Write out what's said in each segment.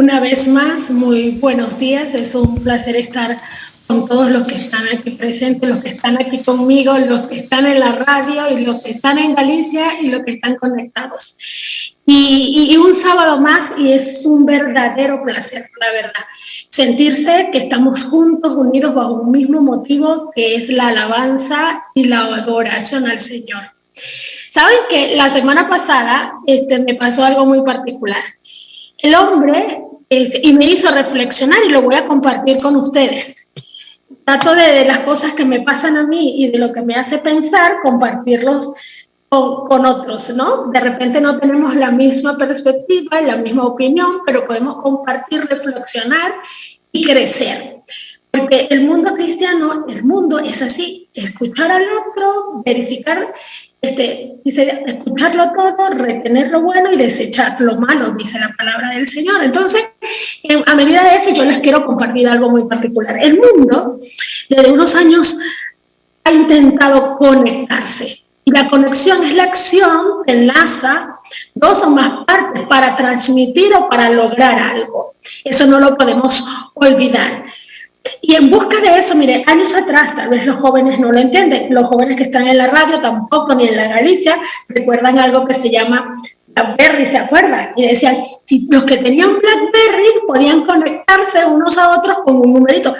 Una vez más, muy buenos días. Es un placer estar con todos los que están aquí presentes, los que están aquí conmigo, los que están en la radio y los que están en Galicia y los que están conectados. Y un sábado más, y es un verdadero placer, la verdad, sentirse que estamos juntos, unidos bajo un mismo motivo, que es la alabanza y la adoración al Señor. Saben que la semana pasada me pasó algo muy particular. El hombre, y me hizo reflexionar, y lo voy a compartir con ustedes. Trato de las cosas que me pasan a mí y de lo que me hace pensar, compartirlos con otros, ¿no? De repente no tenemos la misma perspectiva, la misma opinión, pero podemos compartir, reflexionar y crecer. Porque el mundo cristiano, el mundo es así: escuchar al otro, verificar, dice, escucharlo todo, retener lo bueno y desechar lo malo, dice la palabra del Señor. Entonces, a medida de eso, yo les quiero compartir algo muy particular. El mundo, desde unos años, ha intentado conectarse. Y la conexión es la acción que enlaza dos o más partes para transmitir o para lograr algo. Eso no lo podemos olvidar. Y en busca de eso, mire, años atrás, tal vez los jóvenes no lo entienden, los jóvenes que están en la radio tampoco, ni en la Galicia, recuerdan algo que se llama BlackBerry, ¿se acuerdan? Y decían, si los que tenían BlackBerry podían conectarse unos a otros con un numerito.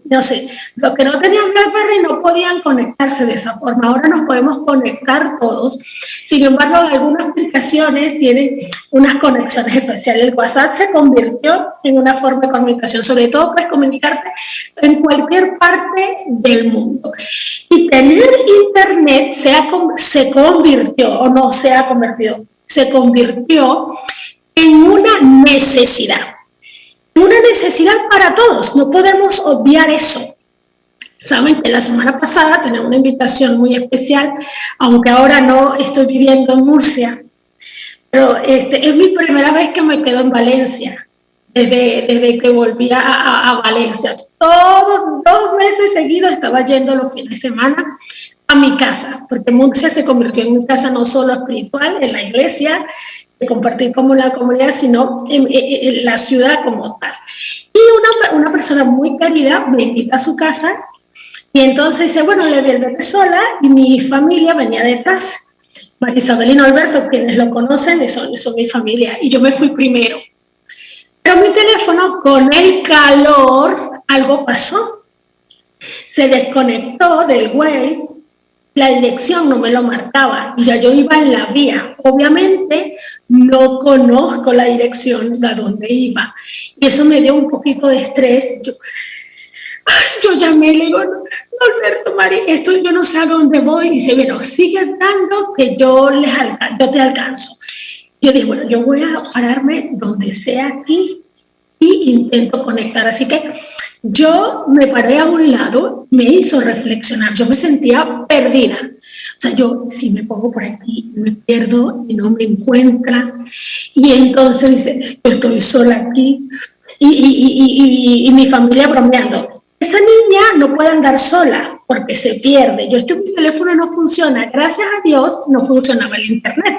No sé, los que no tenían BlackBerry no podían conectarse de esa forma. Ahora nos podemos conectar todos. Sin embargo, algunas aplicaciones tienen unas conexiones especiales. El WhatsApp se convirtió en una forma de comunicación. Sobre todo, puedes comunicarte en cualquier parte del mundo. Y tener internet se convirtió, o no se ha convertido, se convirtió en una necesidad. Una necesidad para todos, no podemos obviar eso. Saben que la semana pasada tenía una invitación muy especial, aunque ahora no estoy viviendo en Murcia, pero es mi primera vez que me quedo en Valencia, desde que volví a Valencia. Todos 2 meses seguidos estaba yendo los fines de semana a mi casa, porque Murcia se convirtió en mi casa no solo espiritual, en la iglesia, de compartir como la comunidad, sino en la ciudad como tal. Y una persona muy querida me invita a su casa, y entonces dice, bueno, le vete sola, y mi familia venía detrás. María Isabel y Norberto, quienes lo conocen, son mi familia, y yo me fui primero. Pero mi teléfono, con el calor, algo pasó. Se desconectó del Waze, la dirección no me lo marcaba y ya yo iba en la vía. Obviamente no conozco la dirección de dónde iba y eso me dio un poquito de estrés. Yo llamé y le digo, Norberto, Mari, yo no sé a dónde voy. Y dice, bueno, sigue dando que yo te alcanzo. Yo dije, bueno, yo voy a pararme donde sea aquí y intento conectar. Así que yo me paré a un lado, me hizo reflexionar, yo me sentía perdida. O sea, yo si me pongo por aquí, me pierdo y no me encuentran. Y entonces dice, yo estoy sola aquí y mi familia bromeando. Esa niña no puede andar sola porque se pierde. Mi teléfono no funciona. Gracias a Dios no funcionaba el internet,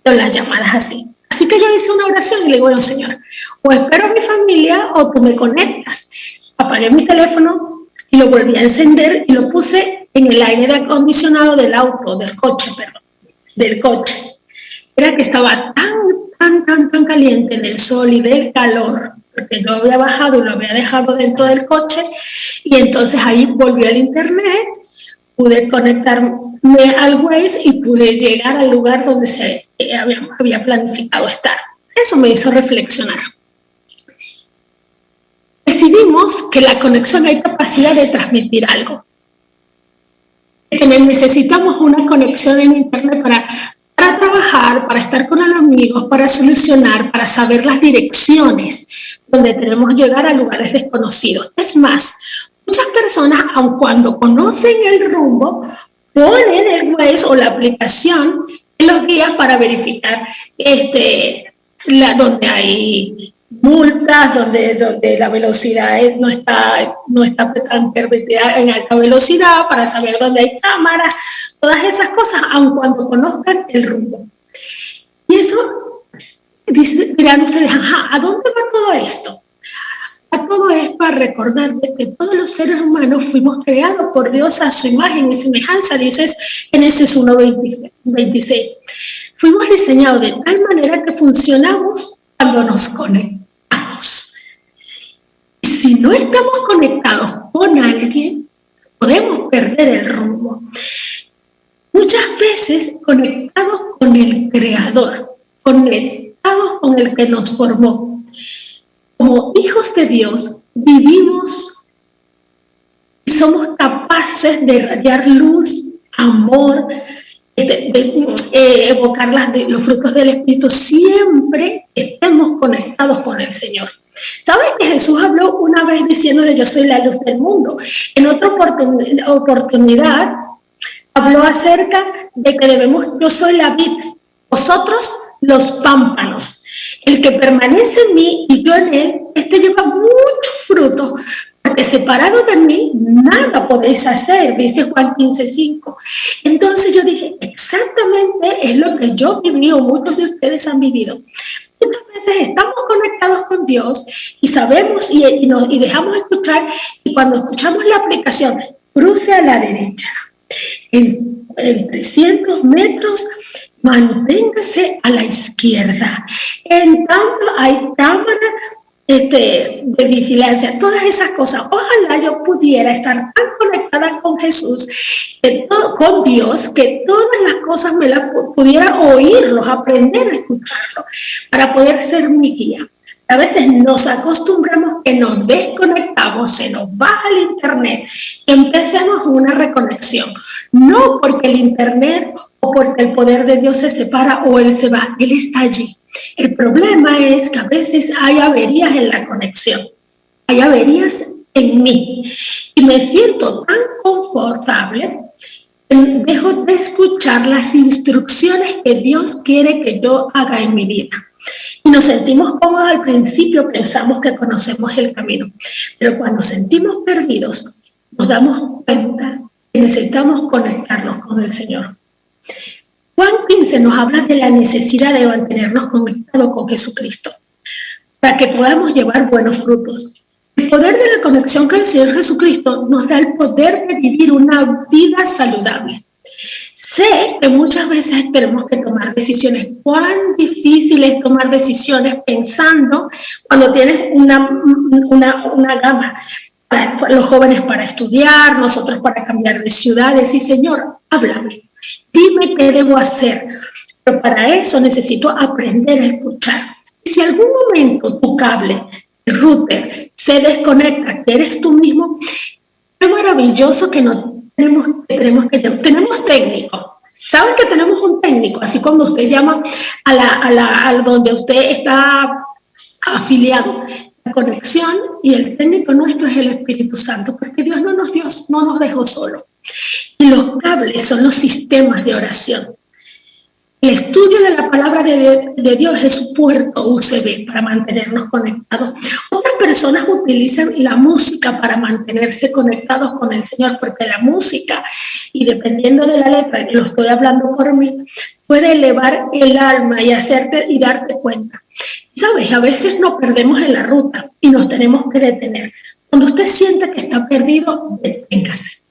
pero las llamadas así. Así que yo hice una oración y le digo, bueno, Señor, o espero a mi familia o tú me conectas. Apagué mi teléfono y lo volví a encender y lo puse en el aire acondicionado del coche. Era que estaba tan caliente en el sol y del calor, porque yo había bajado y lo había dejado dentro del coche, y entonces ahí volvió el internet, pude conectarme al Waze y pude llegar al lugar donde había planificado estar. Eso me hizo reflexionar. Decidimos que la conexión hay capacidad de transmitir algo. Necesitamos una conexión en internet para trabajar, para estar con los amigos, para solucionar, para saber las direcciones donde tenemos que llegar a lugares desconocidos. Es más, muchas personas, aun cuando conocen el rumbo, ponen el Waze o la aplicación en los guías para verificar donde hay multas, donde la velocidad no está tan permitida en alta velocidad, para saber dónde hay cámaras, todas esas cosas, aun cuando conozcan el rumbo. Y eso dirán ustedes, ajá, ¿a dónde va todo esto? A todo esto a recordar de que todos los seres humanos fuimos creados por Dios a su imagen y semejanza, dices Génesis 1:26. Fuimos diseñados de tal manera que funcionamos cuando nos conectamos. Y si no estamos conectados con alguien, podemos perder el rumbo. Muchas veces conectados con el Creador, conectados con el que nos formó. Como hijos de Dios, vivimos y somos capaces de irradiar luz, amor, de evocar los frutos del Espíritu, siempre estemos conectados con el Señor. ¿Sabes que Jesús habló una vez diciendo que yo soy la luz del mundo? En otra oportunidad habló acerca de que yo soy la vid, vosotros los pámpanos. El que permanece en mí y yo en él, lleva mucho fruto, porque separado de mí nada podéis hacer, dice Juan 15:5. Entonces yo dije, exactamente es lo que yo viví o muchos de ustedes han vivido. Muchas veces estamos conectados con Dios y sabemos y dejamos escuchar, y cuando escuchamos la aplicación, cruce a la derecha. En 300 metros, manténgase a la izquierda. En tanto, hay cámaras de vigilancia, todas esas cosas. Ojalá yo pudiera estar tan conectada con Jesús, con Dios, que todas las cosas me las pudiera oírlos, aprender a escucharlo, para poder ser mi guía. A veces nos acostumbramos que nos desconectamos, se nos baja el internet y empecemos una reconexión. No porque el internet o porque el poder de Dios se separa o Él se va, Él está allí. El problema es que a veces hay averías en la conexión, hay averías en mí y me siento tan confortable, dejo de escuchar las instrucciones que Dios quiere que yo haga en mi vida. Y nos sentimos cómodos al principio, pensamos que conocemos el camino, pero cuando sentimos perdidos, nos damos cuenta que necesitamos conectarnos con el Señor. Juan 15 nos habla de la necesidad de mantenernos conectados con Jesucristo para que podamos llevar buenos frutos. El poder de la conexión con el Señor Jesucristo nos da el poder de vivir una vida saludable. Sé que muchas veces tenemos que tomar decisiones. Cuán difícil es tomar decisiones pensando cuando tienes una gama. Los jóvenes para estudiar, nosotros para cambiar de ciudades. Y Señor, háblame, dime qué debo hacer. Pero para eso necesito aprender a escuchar. Y si algún momento tu cable, el router, se desconecta, que eres tú mismo, qué maravilloso que no tenemos técnico. ¿Saben que tenemos un técnico? Así cuando usted llama a donde usted está afiliado, la conexión, y el técnico nuestro es el Espíritu Santo, porque Dios no nos dejó solo. Y los cables son los sistemas de oración. El estudio de la palabra de Dios es su puerto USB para mantenernos conectados. Otras personas utilizan la música para mantenerse conectados con el Señor, porque la música, y dependiendo de la letra, lo estoy hablando por mí, puede elevar el alma y hacerte y darte cuenta. ¿Sabes? A veces nos perdemos en la ruta y nos tenemos que detener. Cuando usted sienta que está perdido, deténgase.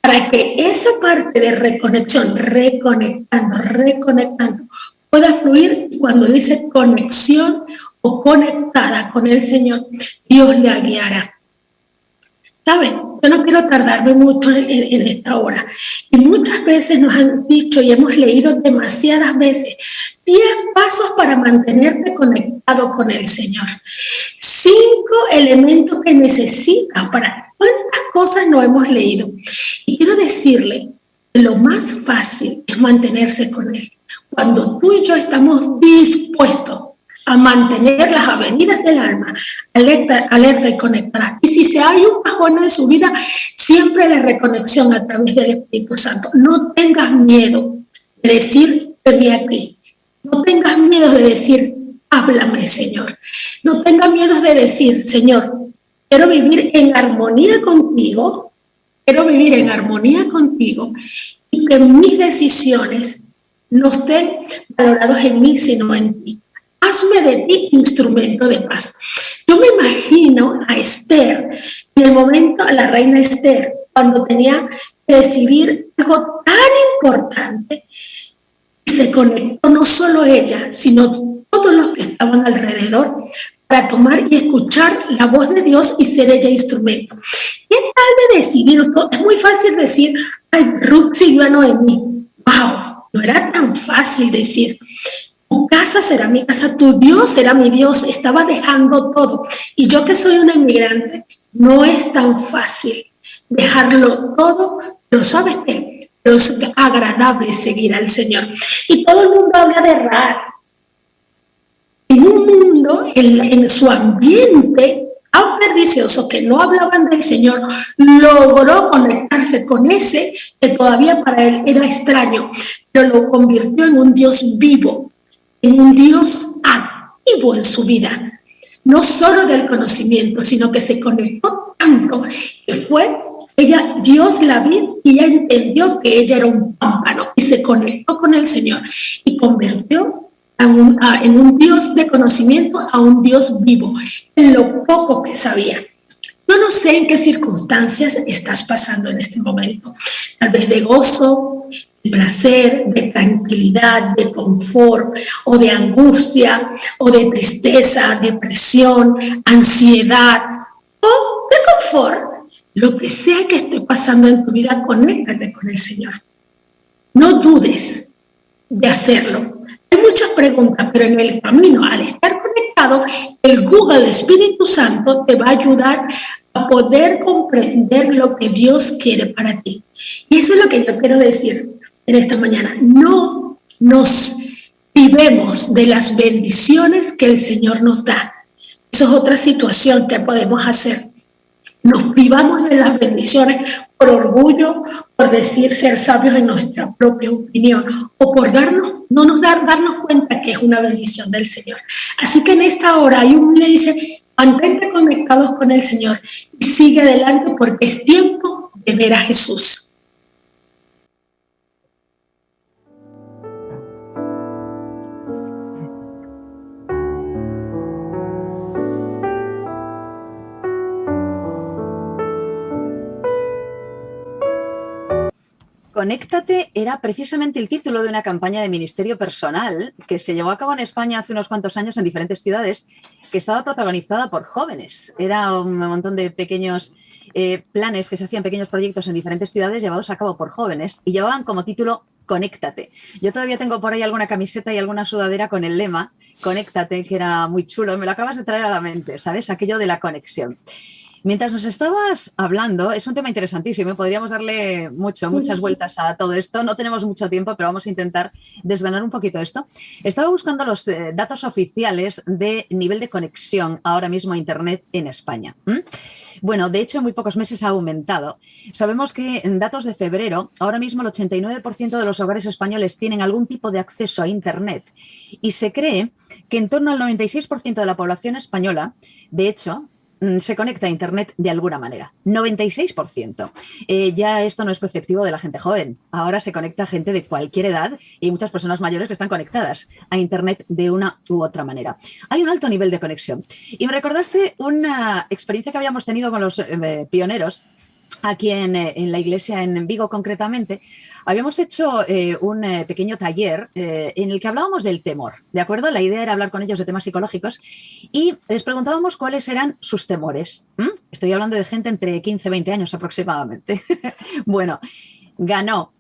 Para que esa parte de reconexión, reconectando, pueda fluir. Cuando dice conexión o conectada con el Señor, Dios la guiará. ¿Saben? Yo no quiero tardarme mucho en esta hora. Y muchas veces nos han dicho y hemos leído demasiadas veces 10 pasos para mantenerte conectado con el Señor. 5 elementos que necesitas para... ¿Cuántas cosas no hemos leído? Y quiero decirle que lo más fácil es mantenerse con Él. Cuando tú y yo estamos dispuestos a mantener las avenidas del alma alerta y conectada. Y si hay un bajón en su vida, siempre la reconexión a través del Espíritu Santo. No tengas miedo de decir, venme aquí. No tengas miedo de decir, háblame, Señor. No tengas miedo de decir, Señor, quiero vivir en armonía contigo, y que mis decisiones no estén valoradas en mí, sino en ti. hazme de ti instrumento de paz. Yo me imagino a Esther, en el momento, a la reina Esther, cuando tenía que decidir algo tan importante, y se conectó no solo ella, sino todos los que estaban alrededor para tomar y escuchar la voz de Dios y ser ella instrumento. ¿Qué tal de decidir? Es muy fácil decir, ay, Ruth siguió a Noemí. ¡Wow! No era tan fácil decir, tu casa será mi casa, tu Dios será mi Dios. Estaba dejando todo. Y yo que soy una inmigrante, no es tan fácil dejarlo todo, pero ¿sabes qué? Pero es agradable seguir al Señor. Y todo el mundo habla de Rahab. En un mundo, en su ambiente tan pernicioso, que no hablaban del Señor, logró conectarse con ese que todavía para él era extraño, pero lo convirtió en un Dios vivo, en un Dios activo en su vida, no solo del conocimiento, sino que se conectó tanto que fue ella, Dios la vio y ella entendió que ella era un pámpano y se conectó con el Señor y convirtió en un Dios de conocimiento a un Dios vivo, en lo poco que sabía. Yo no sé en qué circunstancias estás pasando en este momento, tal vez de gozo, de placer, de tranquilidad, de confort, o de angustia, o de tristeza, depresión, ansiedad, o de confort. Lo que sea que esté pasando en tu vida, conéctate con el Señor. No dudes de hacerlo. Hay muchas preguntas, pero en el camino, al estar conectado, el Google, el Espíritu Santo, te va a ayudar a poder comprender lo que Dios quiere para ti. Y eso es lo que yo quiero decir en esta mañana. No nos privemos de las bendiciones que el Señor nos da. Eso es otra situación que podemos hacer. Nos privamos de las bendiciones por orgullo, por decir ser sabios en nuestra propia opinión, o por darnos cuenta que es una bendición del Señor. Así que en esta hora hay un le dice, mantente conectados con el Señor y sigue adelante porque es tiempo de ver a Jesús. Conéctate era precisamente el título de una campaña de ministerio personal que se llevó a cabo en España hace unos cuantos años en diferentes ciudades, que estaba protagonizada por jóvenes. Era un montón de pequeños planes que se hacían, pequeños proyectos en diferentes ciudades llevados a cabo por jóvenes y llevaban como título Conéctate. Yo todavía tengo por ahí alguna camiseta y alguna sudadera con el lema Conéctate, que era muy chulo. Me lo acabas de traer a la mente, ¿sabes? Aquello de la conexión. Mientras nos estabas hablando, es un tema interesantísimo, podríamos darle muchas vueltas a todo esto, no tenemos mucho tiempo, pero vamos a intentar desgranar un poquito esto. Estaba buscando los datos oficiales de nivel de conexión ahora mismo a Internet en España. Bueno, de hecho, en muy pocos meses ha aumentado. Sabemos que en datos de febrero, ahora mismo el 89% de los hogares españoles tienen algún tipo de acceso a Internet y se cree que en torno al 96% de la población española, de hecho, se conecta a Internet de alguna manera. 96%. Ya esto no es perceptivo de la gente joven. Ahora se conecta gente de cualquier edad y muchas personas mayores que están conectadas a Internet de una u otra manera. Hay un alto nivel de conexión. Y me recordaste una experiencia que habíamos tenido con los pioneros aquí en la iglesia en Vigo concretamente. Habíamos hecho un pequeño taller en el que hablábamos del temor, ¿de acuerdo? La idea era hablar con ellos de temas psicológicos y les preguntábamos cuáles eran sus temores. Estoy hablando de gente entre 15 y 20 años aproximadamente. Bueno, ganó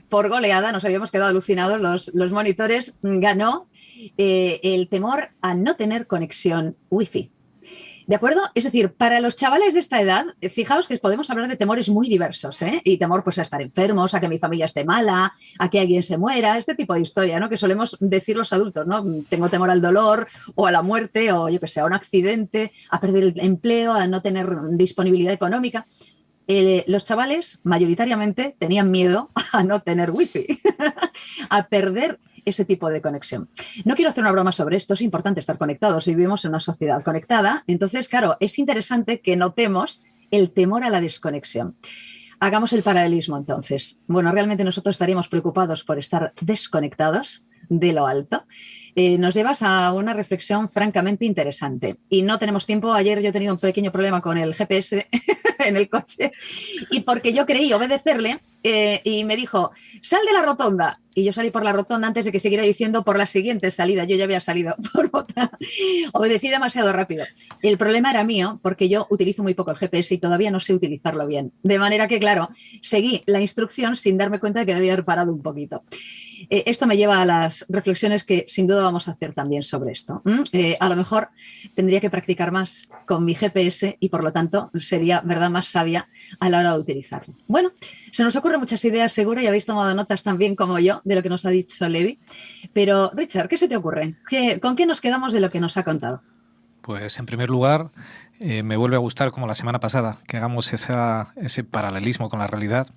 por goleada, nos habíamos quedado alucinados los monitores, ganó el temor a no tener conexión wifi. ¿De acuerdo? Es decir, para los chavales de esta edad, fijaos que podemos hablar de temores muy diversos, ¿eh? Y temor pues a estar enfermos, a que mi familia esté mala, a que alguien se muera, este tipo de historia, ¿no? Que solemos decir los adultos, ¿no? Tengo temor al dolor o a la muerte o yo que sé, a un accidente, a perder el empleo, a no tener disponibilidad económica. Los chavales mayoritariamente tenían miedo a no tener wifi, a perder ese tipo de conexión. No quiero hacer una broma sobre esto, es importante estar conectados y vivimos en una sociedad conectada, entonces, claro, es interesante que notemos el temor a la desconexión. Hagamos el paralelismo entonces. Bueno, realmente nosotros estaríamos preocupados por estar desconectados de lo alto. nos llevas a una reflexión francamente interesante. Y no tenemos tiempo. Ayer yo he tenido un pequeño problema con el GPS en el coche y porque yo creí obedecerle y me dijo, sal de la rotonda. Y yo salí por la rotonda antes de que siguiera diciendo por la siguiente salida. Yo ya había salido por otra. Obedecí demasiado rápido. El problema era mío porque yo utilizo muy poco el GPS y todavía no sé utilizarlo bien. De manera que, claro, seguí la instrucción sin darme cuenta de que debía haber parado un poquito. Esto me lleva a las reflexiones que sin duda vamos a hacer también sobre esto. A lo mejor tendría que practicar más con mi GPS y por lo tanto sería, ¿verdad?, más sabia a la hora de utilizarlo. Bueno, se nos ocurren muchas ideas seguro y habéis tomado notas también como yo de lo que nos ha dicho Levi. Pero Richard, ¿qué se te ocurre? ¿Con qué nos quedamos de lo que nos ha contado? Pues en primer lugar, me vuelve a gustar como la semana pasada que hagamos ese paralelismo con la realidad.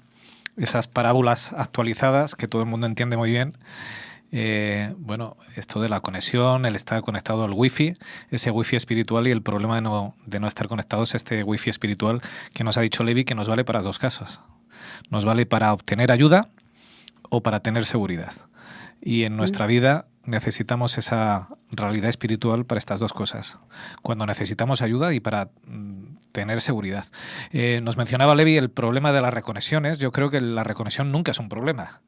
Esas parábolas actualizadas que todo el mundo entiende muy bien. Bueno, esto de la conexión, el estar conectado al wifi, ese wifi espiritual y el problema de no estar conectados a este wifi espiritual que nos ha dicho Levi que nos vale para dos casos. Nos vale para obtener ayuda o para tener seguridad. Y en nuestra vida necesitamos esa realidad espiritual para estas dos cosas. Cuando necesitamos ayuda y para tener seguridad. Nos mencionaba Levi el problema de las reconexiones. Yo creo que la reconexión nunca es un problema.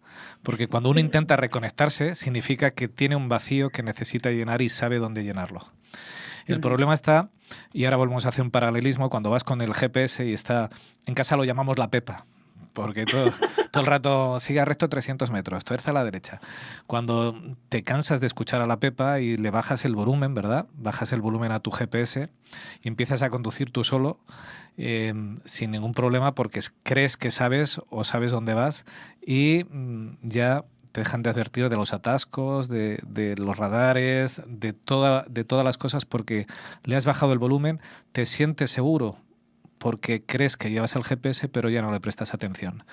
Porque cuando uno intenta reconectarse, significa que tiene un vacío que necesita llenar y sabe dónde llenarlo. El problema está, y ahora volvemos a hacer un paralelismo, cuando vas con el GPS y está, en casa lo llamamos la Pepa, porque todo el rato sigue recto 300 metros, tuerce a la derecha. Cuando te cansas de escuchar a la Pepa y le bajas el volumen, ¿verdad? Bajas el volumen a tu GPS y empiezas a conducir tú solo sin ningún problema porque crees que sabes o sabes dónde vas y ya te dejan de advertir de los atascos, de los radares, de todas las cosas porque le has bajado el volumen, te sientes seguro porque crees que llevas el GPS pero ya no le prestas atención.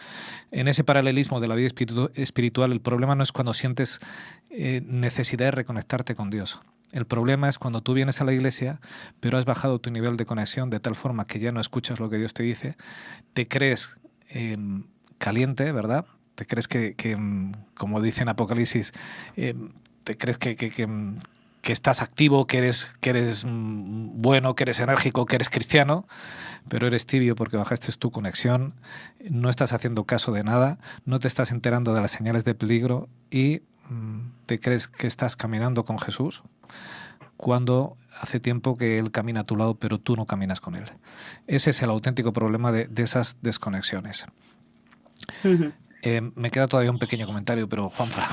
En ese paralelismo de la vida espiritual, el problema no es cuando sientes necesidad de reconectarte con Dios. El problema es cuando tú vienes a la iglesia pero has bajado tu nivel de conexión de tal forma que ya no escuchas lo que Dios te dice, te crees caliente, ¿verdad? Te crees que como dice en Apocalipsis, te crees que estás activo, que eres bueno, que eres enérgico, que eres cristiano, pero eres tibio porque bajaste tu conexión, no estás haciendo caso de nada, no te estás enterando de las señales de peligro y te crees que estás caminando con Jesús cuando hace tiempo que Él camina a tu lado, pero tú no caminas con Él. Ese es el auténtico problema de esas desconexiones. Me queda todavía un pequeño comentario, pero Juanfa.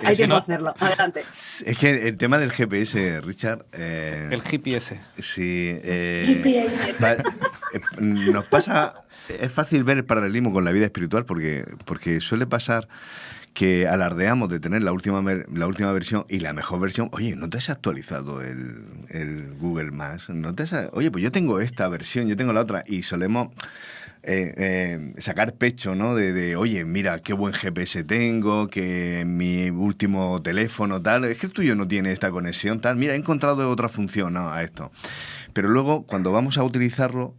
Hay que hacerlo. Adelante. Es que el tema del GPS, Richard... el GPS. Sí. GPS. Nos pasa... Es fácil ver el paralelismo con la vida espiritual porque suele pasar que alardeamos de tener la última versión y la mejor versión. Oye, ¿no te has actualizado el Google Maps? Oye, pues yo tengo esta versión, yo tengo la otra. Y solemos... sacar pecho, ¿no? Oye, mira, qué buen GPS tengo, que mi último teléfono, tal, es que el tuyo no tiene esta conexión, tal, mira, he encontrado otra función a esto. Pero luego, cuando vamos a utilizarlo,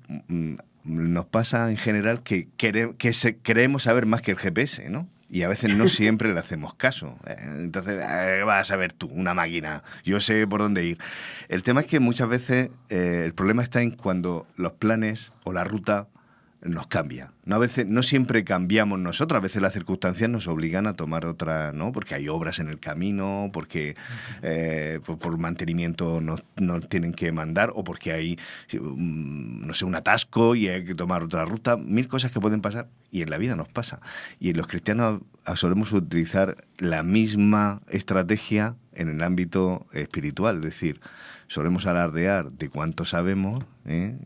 nos pasa en general que queremos saber más que el GPS, ¿no? Y a veces no siempre le hacemos caso. Entonces, vas a saber tú, una máquina, yo sé por dónde ir. El tema es que muchas veces el problema está en cuando los planes o la ruta nos cambia. No, a veces, no siempre cambiamos nosotros, a veces las circunstancias nos obligan a tomar otra, ¿no? Porque hay obras en el camino, porque por mantenimiento nos tienen que mandar, o porque hay, no sé, un atasco y hay que tomar otra ruta. Mil cosas que pueden pasar y en la vida nos pasa. Y en los cristianos solemos utilizar la misma estrategia en el ámbito espiritual, es decir, solemos alardear de cuánto sabemos,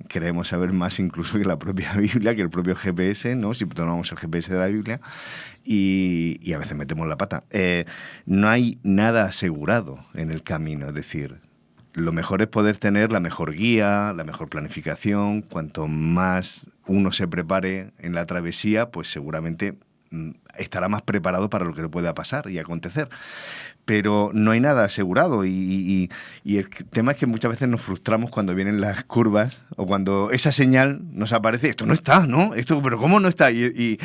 queremos saber más incluso que la propia Biblia, que el propio GPS, ¿no? Si tomamos el GPS de la Biblia, y a veces metemos la pata. No hay nada asegurado en el camino, es decir, lo mejor es poder tener la mejor guía, la mejor planificación. Cuanto más uno se prepare en la travesía, pues seguramente estará más preparado para lo que le pueda pasar y acontecer. Pero no hay nada asegurado y el tema es que muchas veces nos frustramos cuando vienen las curvas o cuando esa señal nos aparece, esto no está, ¿no? Esto, pero ¿cómo no está? Y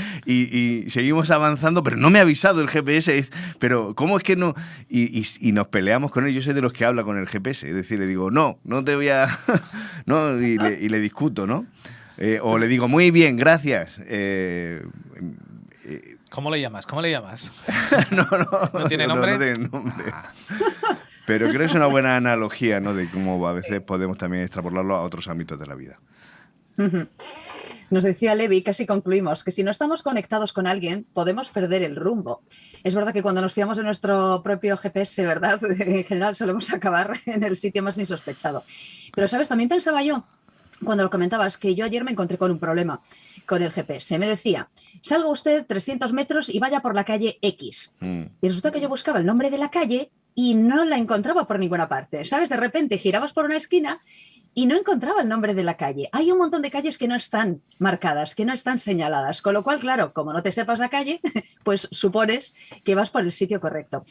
seguimos avanzando, pero no me ha avisado el GPS, pero ¿cómo es que no? Y nos peleamos con él. Yo soy de los que habla con el GPS, es decir, le digo, no te voy a... ¿no? Y le discuto, ¿no? O le digo, muy bien, gracias. ¿Cómo le llamas? No tiene nombre. No tiene nombre. Pero creo que es una buena analogía, ¿no? De cómo a veces podemos también extrapolarlo a otros ámbitos de la vida. Nos decía Levi, casi concluimos, que si no estamos conectados con alguien, podemos perder el rumbo. Es verdad que cuando nos fiamos de nuestro propio GPS, ¿verdad? En general solemos acabar en el sitio más insospechado. Pero, ¿sabes? También pensaba yo, cuando lo comentabas, que yo ayer me encontré con un problema con el GPS. Me decía, salga usted 300 metros y vaya por la calle X. Y resulta que yo buscaba el nombre de la calle y no la encontraba por ninguna parte. ¿Sabes? De repente girabas por una esquina y no encontraba el nombre de la calle. Hay un montón de calles que no están marcadas, que no están señaladas, con lo cual, claro, como no te sepas la calle, pues supones que vas por el sitio correcto.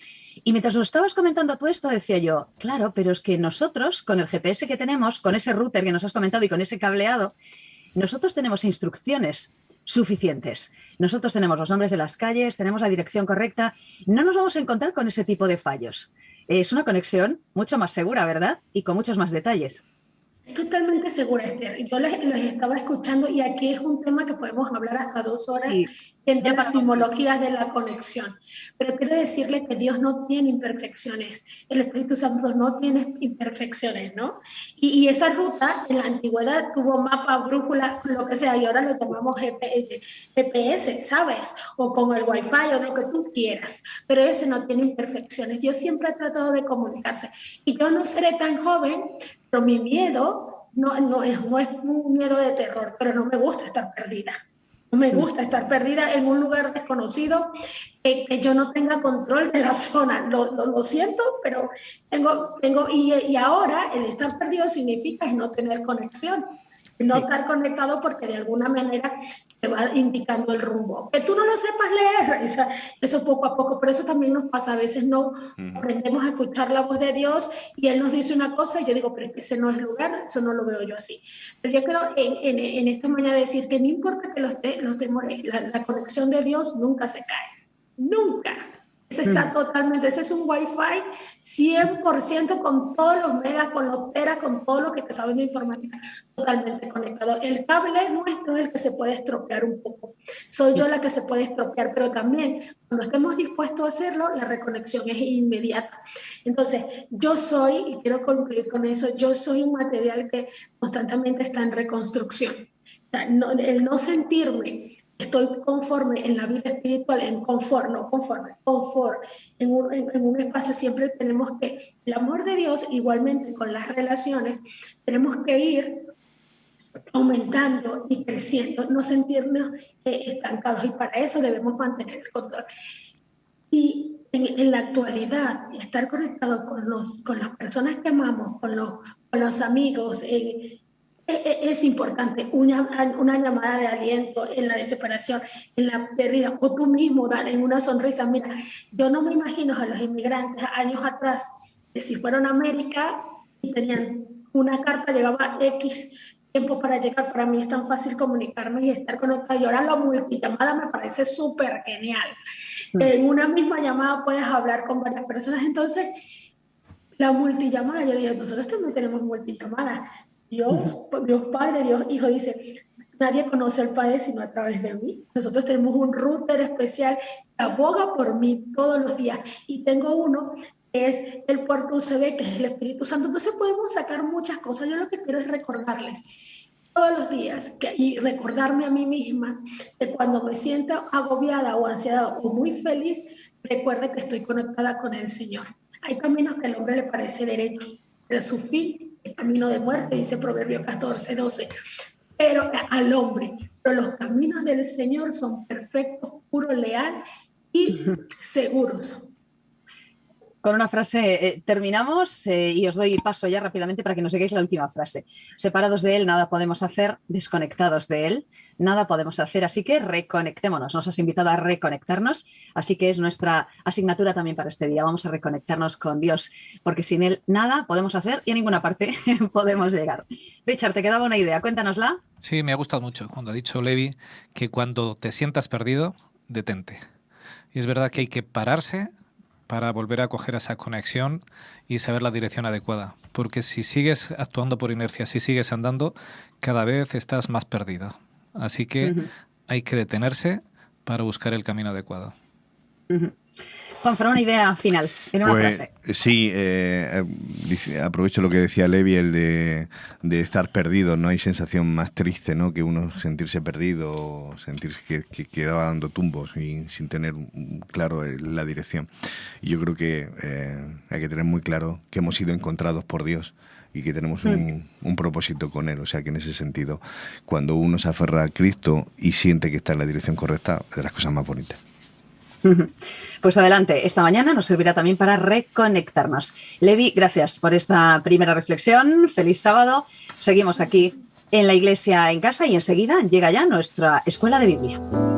Y mientras lo estabas comentando tú esto, decía yo, claro, pero es que nosotros, con el GPS que tenemos, con ese router que nos has comentado y con ese cableado, nosotros tenemos instrucciones suficientes. Nosotros tenemos los nombres de las calles, tenemos la dirección correcta, no nos vamos a encontrar con ese tipo de fallos. Es una conexión mucho más segura, ¿verdad? Y con muchos más detalles. Totalmente segura, Esther. Yo los estaba escuchando y aquí es un tema que podemos hablar hasta 2 horas entre las simbologías de la conexión. Pero quiero decirle que Dios no tiene imperfecciones, el Espíritu Santo no tiene imperfecciones, ¿no? Y esa ruta en la antigüedad tuvo mapa, brújula, lo que sea, y ahora lo llamamos GPS, ¿sabes? O con el Wi-Fi o lo que tú quieras, pero ese no tiene imperfecciones. Dios siempre ha tratado de comunicarse. Y yo no seré tan joven, pero mi miedo no es un miedo de terror, pero no me gusta estar perdida. No me gusta estar perdida en un lugar desconocido, que yo no tenga control de la zona. Lo siento, pero y ahora el estar perdido significa no tener conexión, no estar conectado porque de alguna manera te va indicando el rumbo. Que tú no lo sepas leer, eso poco a poco, pero eso también nos pasa. A veces no aprendemos a escuchar la voz de Dios y Él nos dice una cosa y yo digo, pero es que ese no es el lugar, eso no lo veo yo así. Pero yo quiero en esta mañana decir que no importa que los temores, la conexión de Dios nunca se cae, nunca. Ese está totalmente, ese es un Wi-Fi 100% con todos los megas, con los teras, con todo lo que te sabes de informática, totalmente conectado. El cable nuestro es el que se puede estropear un poco. Soy yo la que se puede estropear, pero también cuando estemos dispuestos a hacerlo, la reconexión es inmediata. Entonces, yo soy, y quiero concluir con eso, yo soy un material que constantemente está en reconstrucción. O sea, el no sentirme estoy conforme en la vida espiritual, en confort, no conforme, confort, en un espacio siempre tenemos que, el amor de Dios, igualmente con las relaciones, tenemos que ir aumentando y creciendo, no sentirnos estancados, y para eso debemos mantener el control. Y en la actualidad, estar conectado con las personas que amamos, con los amigos, es importante. Una llamada de aliento en la desesperación, en la pérdida, o tú mismo dar en una sonrisa. Mira, yo no me imagino a los inmigrantes años atrás, que si fueron a América y tenían una carta, llegaba X tiempo para llegar. Para mí es tan fácil comunicarme y estar conectado. Y ahora la multillamada me parece súper genial. En una misma llamada puedes hablar con varias personas. Entonces, la multillamada, yo digo, nosotros también tenemos multillamada. Dios Padre, Dios Hijo, dice, nadie conoce al Padre sino a través de mí. Nosotros tenemos un router especial que aboga por mí todos los días. Y tengo uno que es el puerto USB, que es el Espíritu Santo. Entonces podemos sacar muchas cosas. Yo lo que quiero es recordarles todos los días y recordarme a mí misma que cuando me sienta agobiada o ansiedad o muy feliz, recuerde que estoy conectada con el Señor. Hay caminos que al hombre le parece derecho, pero su fin es camino de muerte, dice Proverbios 14:12. Pero al hombre, pero los caminos del Señor son perfectos, puros, leales y seguros. Con una frase terminamos y os doy paso ya rápidamente para que nos digáis la última frase. Separados de Él, nada podemos hacer, desconectados de Él, nada podemos hacer, así que reconectémonos. Nos has invitado a reconectarnos, así que es nuestra asignatura también para este día. Vamos a reconectarnos con Dios, porque sin Él nada podemos hacer y a ninguna parte podemos llegar. Richard, ¿te quedaba una idea? Cuéntanosla. Sí, me ha gustado mucho cuando ha dicho Levi que cuando te sientas perdido, detente. Y es verdad que hay que pararse para volver a coger esa conexión y saber la dirección adecuada. Porque si sigues actuando por inercia, si sigues andando, cada vez estás más perdido. Así que hay que detenerse para buscar el camino adecuado. Juanfran, una idea final, en una frase. Sí, aprovecho lo que decía Levi, el de estar perdido. No hay sensación más triste, ¿no?, que uno sentirse perdido o sentirse que quedaba dando tumbos y sin tener claro la dirección. Y yo creo que hay que tener muy claro que hemos sido encontrados por Dios y que tenemos un propósito con Él. O sea que en ese sentido, cuando uno se aferra a Cristo y siente que está en la dirección correcta, es de las cosas más bonitas. Pues adelante, esta mañana nos servirá también para reconectarnos. Levi, gracias por esta primera reflexión. Feliz sábado. Seguimos aquí en la Iglesia en Casa y enseguida llega ya nuestra Escuela de Biblia.